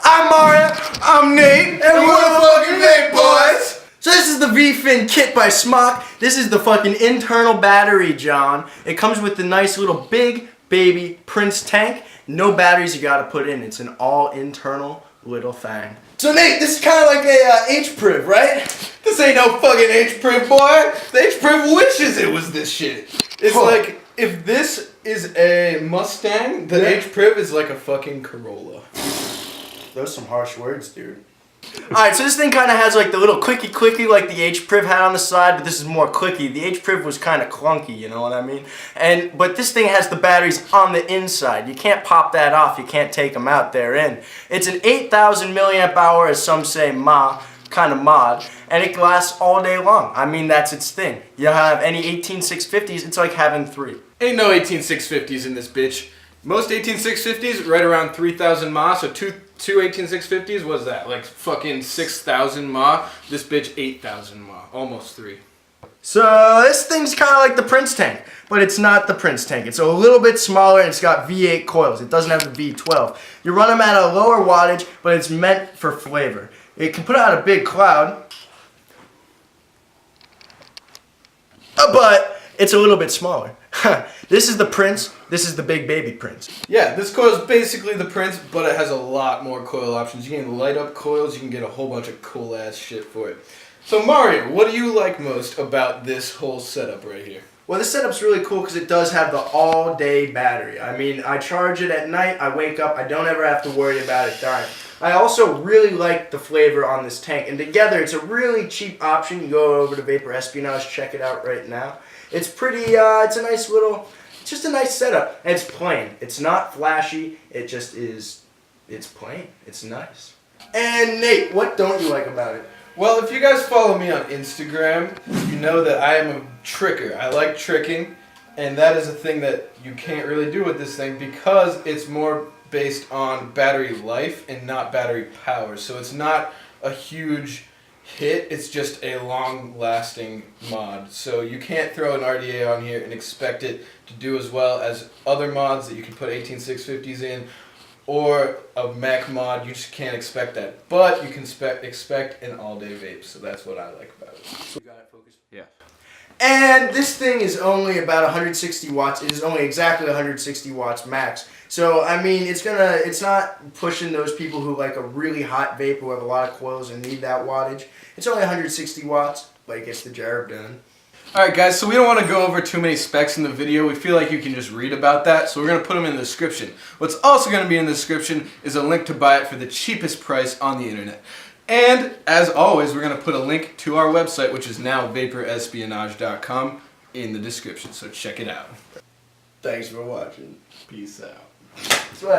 I'm Mario. I'm Nate. And we're the fucking Nate boys. So this is the VFIN kit by Smok. This is the fucking internal battery, John. It comes with the nice little big baby Prince tank. No batteries you gotta put in. It's an all internal little thing. So Nate, this is kind of like a H-Priv, right? This ain't no fucking H-Priv, boy. The H-Priv wishes it was this shit. It's like, if this is a Mustang, the H-Priv is like a fucking Corolla. Those are some harsh words, dude. Alright, so this thing kind of has like the little clicky like the H-Priv had on the side, but this is more clicky. The H-Priv was kind of clunky, you know what I mean? But this thing has the batteries on the inside. You can't pop that off, you can't take them out, they're in. It's an 8,000 milliamp hour, as some say, kind of mod, and it lasts all day long. I mean, that's its thing. You have any 18650s, it's like having 3. Ain't no 18650s in this bitch. Most 18650s right around 3,000 mAh, so two 18650s, what's that? Like fucking 6,000 mAh. This bitch 8,000 mAh, almost 3. So this thing's kind of like the Prince tank, but it's not the Prince tank. It's a little bit smaller and it's got V8 coils. It doesn't have the V12. You run them at a lower wattage, but it's meant for flavor. It can put out a big cloud, but it's a little bit smaller. This is the Prince, this is the big baby Prince. Yeah, this coil is basically the Prince, but it has a lot more coil options. You can light up coils, you can get a whole bunch of cool ass shit for it. So Mario, what do you like most about this whole setup right here? Well, this setup's really cool because it does have the all-day battery. I mean, I charge it at night, I wake up, I don't ever have to worry about it dying. I also really like the flavor on this tank, and together it's a really cheap option. You go over to Vapor Espionage, check it out right now. It's pretty, it's a nice little, it's just a nice setup, and it's plain. It's not flashy, it just is, it's plain, it's nice. And Nate, what don't you like about it? Well, if you guys follow me on Instagram, you know that I am a tricker. I like tricking, and that is a thing that you can't really do with this thing because it's more based on battery life and not battery power. So it's not a huge hit, it's just a long-lasting mod. So you can't throw an RDA on here and expect it to do as well as other mods that you can put 18650s in, or a mech mod. You just can't expect that. But you can expect an all-day vape, so that's what I like about it. You got it focused? Yeah. And this thing is only about 160 watts. It is only exactly 160 watts max. So, I mean, it's not pushing those people who like a really hot vape who have a lot of coils and need that wattage. It's only 160 watts, but it gets the job done. Alright guys, so we don't want to go over too many specs in the video. We feel like you can just read about that, so we're going to put them in the description. What's also going to be in the description is a link to buy it for the cheapest price on the internet. And, as always, we're going to put a link to our website, which is now vaporespionage.com, in the description, so check it out. Thanks for watching. Peace out. That's right.